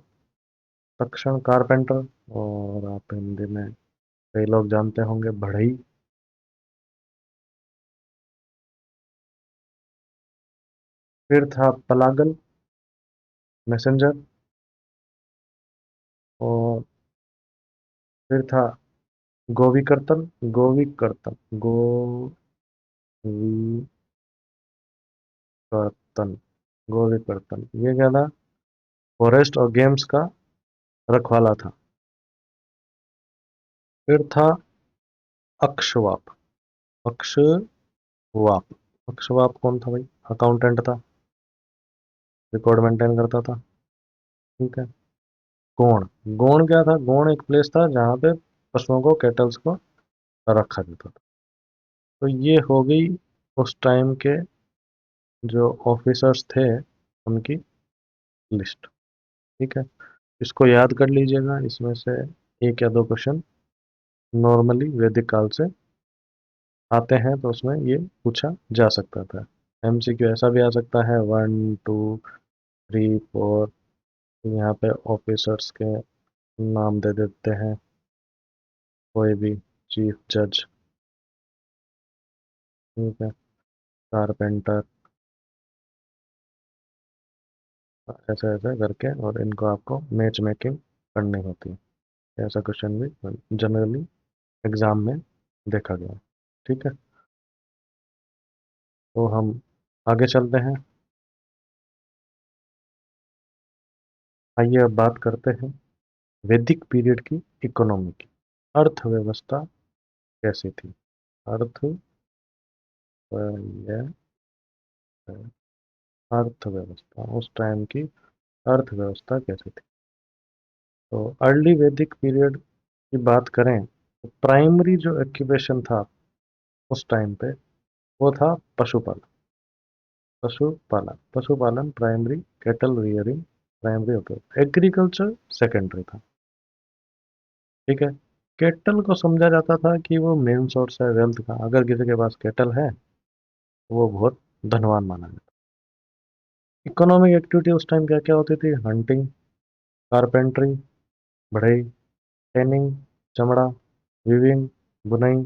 तक्षण कारपेंटर, और आप हिंदी में कई लोग जानते होंगे बढ़ई। फिर था पलागल, मैसेंजर। और फिर था गोविकर्तन, गोविकर्तन, गोविकर्तन, गोविकर्तन, ये क्या था, फॉरेस्ट और गेम्स का रखवाला था। फिर था अक्षवाप, अक्षवाप, अक्षवाप कौन था भाई, अकाउंटेंट था, रिकॉर्ड मेंटेन करता था। ठीक है। गोण, गोण क्या था, गोण एक प्लेस था जहाँ पे पशुओं को, कैटल्स को रखा जाता था। तो ये हो गई उस टाइम के जो ऑफिसर्स थे उनकी लिस्ट। ठीक है। इसको याद कर लीजिएगा, इसमें से एक या दो क्वेश्चन नॉर्मली वैदिक काल से आते हैं, तो उसमें ये पूछा जा सकता था। एमसीक्यू ऐसा भी आ सकता है, 1 2 3 4, तो यहाँ पे ऑफिसर्स के नाम दे देते हैं, कोई भी, चीफ जज, ठीक है, कारपेंटर, ऐसे ऐसे करके, और इनको आपको मैच मेकिंग करनी होती है। ऐसा क्वेश्चन भी जनरली एग्जाम में देखा गया है। ठीक है, तो हम आगे चलते हैं। आइए अब बात करते हैं वैदिक पीरियड की इकोनॉमी की। अर्थव्यवस्था कैसी थी? अर्थव्यवस्था उस टाइम की अर्थव्यवस्था कैसी थी? तो अर्ली वैदिक पीरियड की बात करें तो प्राइमरी जो एक्यूपेशन था उस टाइम पे वो था पशुपालन। पशुपालन primary, cattle rearing primary, okay, agriculture secondary था। ठीक है, कैटल को समझा जाता था कि वो मेन सोर्स है वेल्थ का, अगर किसी के पास कैटल है तो वो बहुत धनवान माना जाता है। इकोनॉमिक एक्टिविटी उस टाइम क्या क्या होती थी? हंटिंग, कारपेंट्री, बढ़ई, टैनिंग, चमड़ा, वीविंग, बुनाई,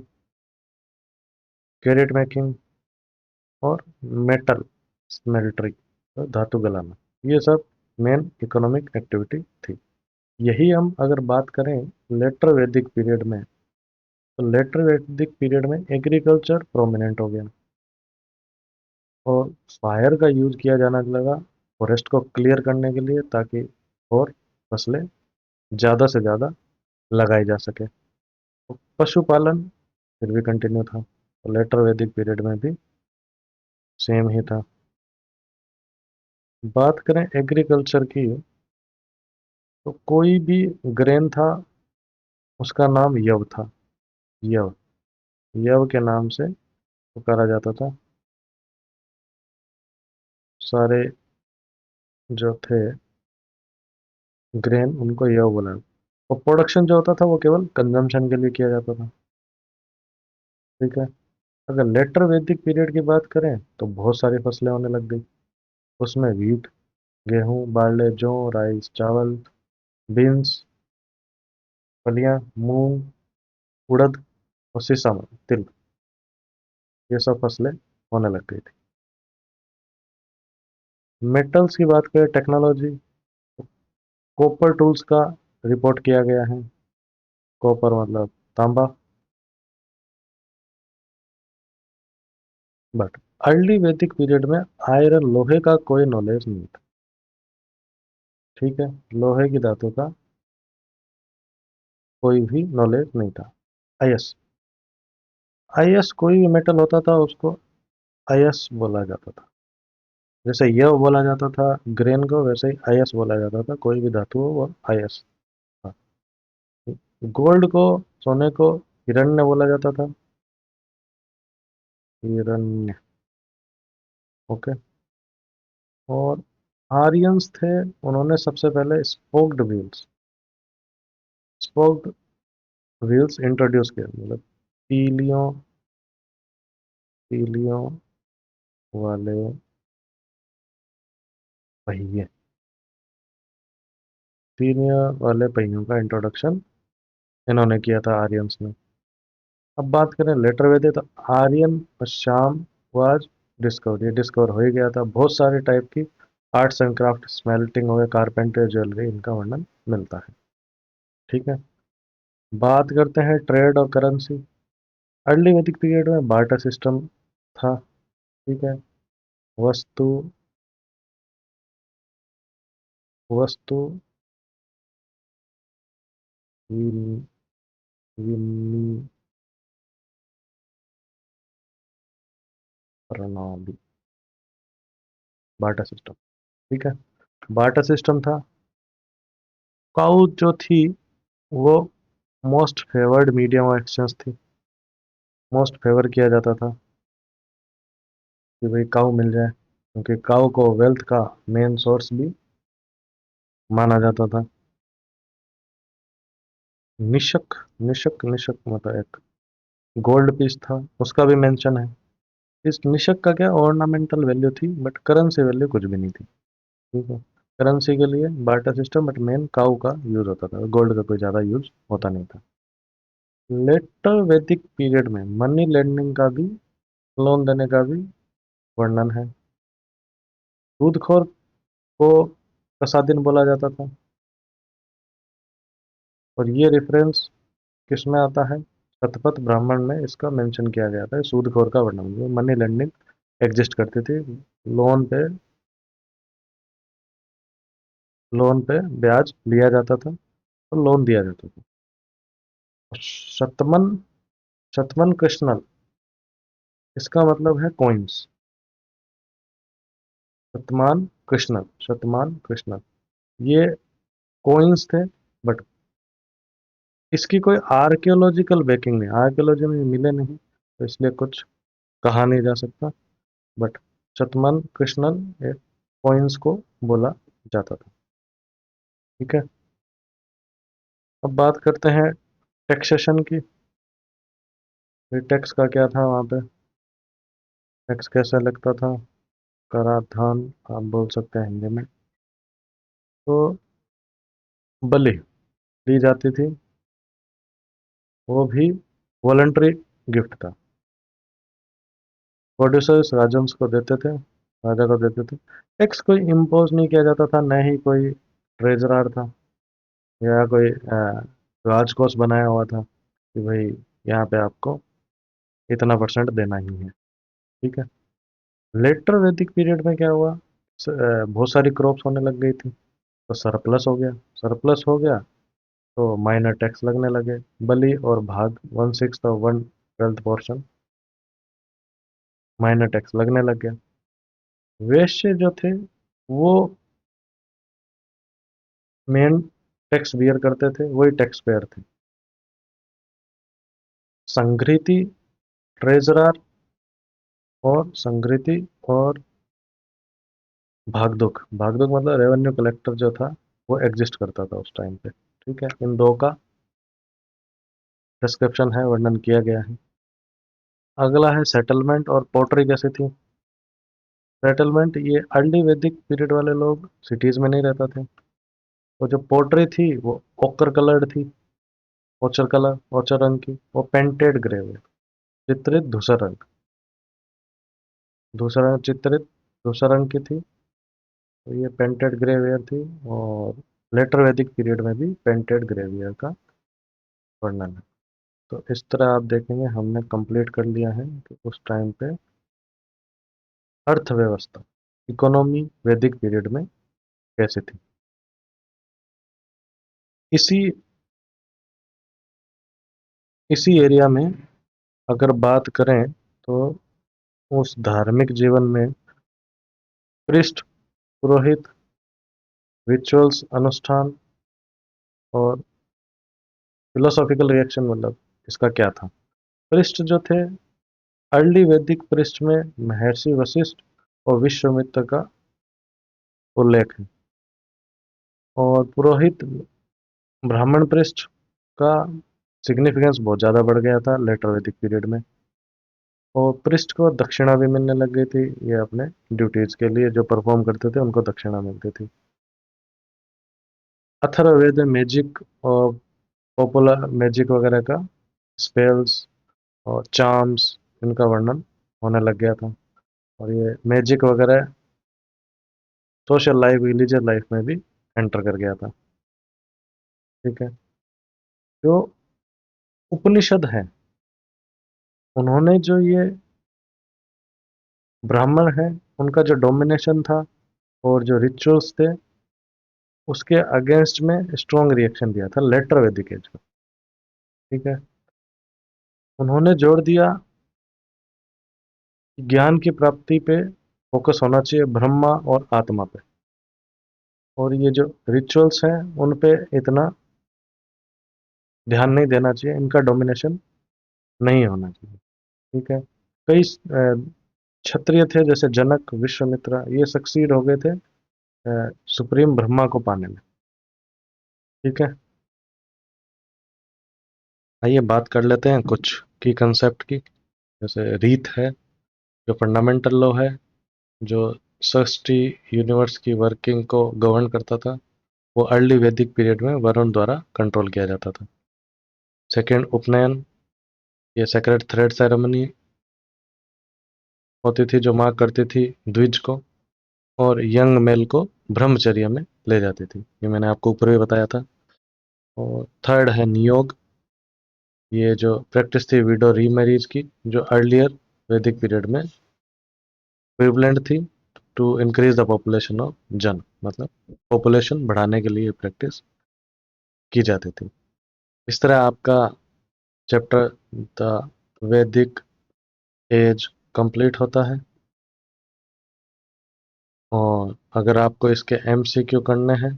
कैरेट मेकिंग, और मेटल स्मेल्टरी, तो धातु गलाना, ये सब मेन इकोनॉमिक एक्टिविटी थी। यही हम अगर बात करें लेटर वैदिक पीरियड में, तो लेटर वैदिक पीरियड में एग्रीकल्चर प्रोमिनेंट हो गया, और फायर का यूज किया जाने लगा फॉरेस्ट को क्लियर करने के लिए, ताकि और फसलें ज़्यादा से ज़्यादा लगाई जा सके। तो पशुपालन फिर भी कंटिन्यू था, तो लेटर वैदिक पीरियड में भी सेम ही था। बात करें एग्रीकल्चर की, तो कोई भी ग्रेन था उसका नाम यव था। यव, यव के नाम से पुकारा जाता था। सारे जो थे ग्रेन उनको यव बोला, और प्रोडक्शन जो होता था वो केवल कंजम्पशन के लिए किया जाता था। ठीक है, अगर लेटर वैदिक पीरियड की बात करें तो बहुत सारी फसलें होने लग गई। उसमें वीट, गेहूं, बारले, जौ, राइस, चावल, बीन्स, फलियां, मूंग, उड़द, और सीसम, तिल, ये सब फसलें होने लग गई थी। मेटल्स की बात करें, टेक्नोलॉजी, कॉपर टूल्स का रिपोर्ट किया गया है। कॉपर मतलब तांबा। बट अर्ली वैदिक पीरियड में आयरन, लोहे का कोई नॉलेज नहीं था। ठीक है, लोहे की धातु का कोई भी नॉलेज नहीं था। आयस, आयस कोई भी मेटल होता था उसको आयस बोला जाता था। जैसे यव बोला जाता था ग्रेन को, वैसे ही आयस बोला जाता था, कोई भी धातु हो वो आयस था। गोल्ड को, सोने को हिरण्य बोला जाता था। हिरण्य, ओके। और आर्यंस थे, उन्होंने सबसे पहले स्पोक्ड व्हील्स इंट्रोड्यूस किया, मतलब तीलियों तीलियों वाले पहिए, तीलियों वाले पहियों का इंट्रोडक्शन इन्होंने किया था आर्यंस ने। अब बात करें लेटर वेदे, तो आर्यन श्याम वाज डिस्कवर, ये डिस्कवर हो ही गया था। बहुत सारे टाइप की आर्ट्स एंड क्राफ्ट, स्मेल्टिंग हो गया, कारपेंटर, ज्वेलरी, इनका वर्णन मिलता है। ठीक है, बात करते हैं ट्रेड और करेंसी। अर्ली वैदिक पीरियड में बार्टर सिस्टम था। ठीक है, वस्तु वस्तु विन- विनिमय प्रणाली, बार्टर सिस्टम। ठीक है, बार्टर सिस्टम था। काउ जो थी वो most favoured medium of exchange थी। मोस्ट फेवर किया जाता था कि भाई काऊ मिल जाए, क्योंकि काऊ को वेल्थ का मेन सोर्स भी माना जाता था। निशक, निशक मतलब एक गोल्ड पीस था, उसका भी मेंशन है। इस निशक का क्या ऑर्नामेंटल वैल्यू थी, बट करेंसी वैल्यू कुछ भी नहीं थी। ठीक है, करेंसी के लिए बार्टर सिस्टम, बट मेन काऊ का यूज होता था, गोल्ड का कोई ज़्यादा यूज होता नहीं था। लेटर वैदिक पीरियड में मनी लेंडिंग का भी, लोन देने का भी वर्णन है। सूदखोर को कसादिन बोला जाता था, और ये रेफरेंस किस में आता है? शतपथ ब्राह्मण में इसका मेंशन किया गया था, सूदखोर का वर्णन। मनी लेंडिंग एग्जिस्ट करती थी, लोन पे लोन पे ब्याज लिया जाता था और लोन दिया जाता था। शतमन शतमन कृष्णल, इसका मतलब है कॉइन्स। शतमान कृष्णल ये कॉइन्स थे, बट इसकी कोई आर्कियोलॉजिकल बेकिंग नहीं, आर्कियोलॉजी में मिले नहीं, तो इसलिए कुछ कहा नहीं जा सकता। बट शतमान कृष्णल एक कॉइन्स को बोला जाता था। ठीक है, अब बात करते हैं टैक्सेशन की। टैक्स का क्या था वहाँ पे, टैक्स कैसा लगता था? कराधान आप बोल सकते हैं हिंदी में। तो बलि दी जाती थी, वो भी वॉलंटरी गिफ्ट था। प्रोड्यूसर्स राजवंश को देते थे, राजा को देते थे। टैक्स कोई इम्पोज नहीं किया जाता था, न ही कोई ट्रेजरर था या कोई राजकोष बनाया हुआ था कि भाई यहाँ पे आपको इतना परसेंट देना ही है। ठीक है, लेटर वैदिक पीरियड में क्या हुआ? बहुत सारी क्रॉप्स होने लग गई थी, तो सरप्लस हो गया। सरप्लस हो गया तो माइनर टैक्स लगने लगे। बलि और भाग 1/6 और 1/12 पोर्शन माइनर टैक्स लगने लग गया। वैश्य जो थे वो मेन टैक्स बियर करते थे, वही टैक्स पेयर थे। संग्रहिती, ट्रेजरर और संग्रहिती और भागदुक, भागदुक मतलब रेवेन्यू कलेक्टर जो था, वो एग्जिस्ट करता था उस टाइम पे। ठीक है, इन दो का डिस्क्रिप्शन है, वर्णन किया गया है। अगला है सेटलमेंट और पोट्री कैसे थी। सेटलमेंट, ये अर्ली वैदिक पीरियड वाले लोग सिटीज में नहीं रहते थे। वो जो पोट्री थी वो ओकर कलर्ड थी, ओचर कलर, ओचर रंग की। वो पेंटेड ग्रे में चित्रित धूसर रंग, धूसर रंग चित्रित धूसर रंग की थी। तो ये पेंटेड ग्रे वेयर थी, और लेटर वैदिक पीरियड में भी पेंटेड ग्रे वेयर का वर्णन है। तो इस तरह आप देखेंगे हमने कंप्लीट कर लिया है कि उस टाइम पे अर्थव्यवस्था, इकोनॉमी वैदिक पीरियड में कैसे थी। इसी इसी एरिया में अगर बात करें तो उस धार्मिक जीवन में पृष्ठ, पुरोहित, रिचुअल्स, अनुष्ठान और फिलोसॉफिकल रिएक्शन, मतलब इसका क्या था? पृष्ठ जो थे, अर्ली वैदिक पृष्ठ में महर्षि वशिष्ठ और विश्वामित्र का उल्लेख है। और पुरोहित, ब्राह्मण पृष्ठ का सिग्निफिकेंस बहुत ज़्यादा बढ़ गया था लेटर वैदिक पीरियड में। और पृष्ठ को दक्षिणा भी मिलने लग गई थी, ये अपने ड्यूटीज के लिए जो परफॉर्म करते थे उनको दक्षिणा मिलती थी। अथर्ववेद में मैजिक और पॉपुलर मैजिक वगैरह का, स्पेल्स और चार्म्स, इनका वर्णन होने लग गया था। और ये मैजिक वगैरह सोशल लाइफ, रिलीजियस लाइफ में भी एंटर कर गया था। ठीक है, जो उपनिषद है, उन्होंने जो ये ब्राह्मण है उनका जो डोमिनेशन था और जो रिचुअल्स थे, उसके अगेंस्ट में स्ट्रॉन्ग रिएक्शन दिया था लेटर वैदिक एज में। ठीक है, उन्होंने जोड़ दिया कि ज्ञान की प्राप्ति पे फोकस होना चाहिए, ब्रह्मा और आत्मा पे। और ये जो रिचुअल्स हैं उन पे इतना ध्यान नहीं देना चाहिए, इनका डोमिनेशन नहीं होना चाहिए। ठीक है, कई क्षत्रिय थे जैसे जनक, विश्वामित्र, ये सक्सीड हो गए थे सुप्रीम ब्रह्मा को पाने में। ठीक है, आइए बात कर लेते हैं कुछ की कंसेप्ट की। जैसे रीत है, जो फंडामेंटल लॉ है, जो सृष्टि यूनिवर्स की वर्किंग को गवर्न करता था, वो अर्ली वैदिक पीरियड में वरुण द्वारा कंट्रोल किया जाता था। सेकेंड, उपनयन, ये सेक्रेड थ्रेड सेरेमनी होती थी जो माँ करती थी द्विज को, और यंग मेल को ब्रह्मचर्य में ले जाती थी, ये मैंने आपको ऊपर भी बताया था। और थर्ड है नियोग, ये जो प्रैक्टिस थी विडो रीमैरिज की, जो अर्लियर वैदिक पीरियड में प्रिवलेंट थी to increase the population of जन, मतलब पॉपुलेशन बढ़ाने के लिए प्रैक्टिस की जाती थी। इस तरह आपका चैप्टर द वैदिक एज कंप्लीट होता है। और अगर आपको इसके एमसीक्यू करने हैं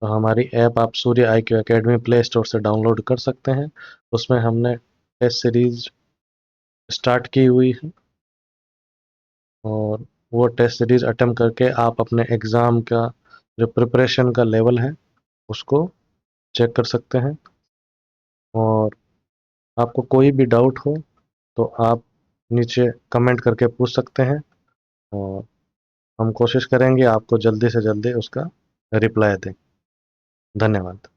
तो हमारी ऐप आप सूर्य IQ एकेडमी प्ले स्टोर से डाउनलोड कर सकते हैं। उसमें हमने टेस्ट सीरीज स्टार्ट की हुई है, और वो टेस्ट सीरीज अटेम्प्ट करके आप अपने एग्ज़ाम का जो प्रिपरेशन का लेवल है उसको चेक कर सकते हैं। और आपको कोई भी डाउट हो तो आप नीचे कमेंट करके पूछ सकते हैं, और हम कोशिश करेंगे आपको जल्दी से जल्दी उसका रिप्लाई दें। धन्यवाद।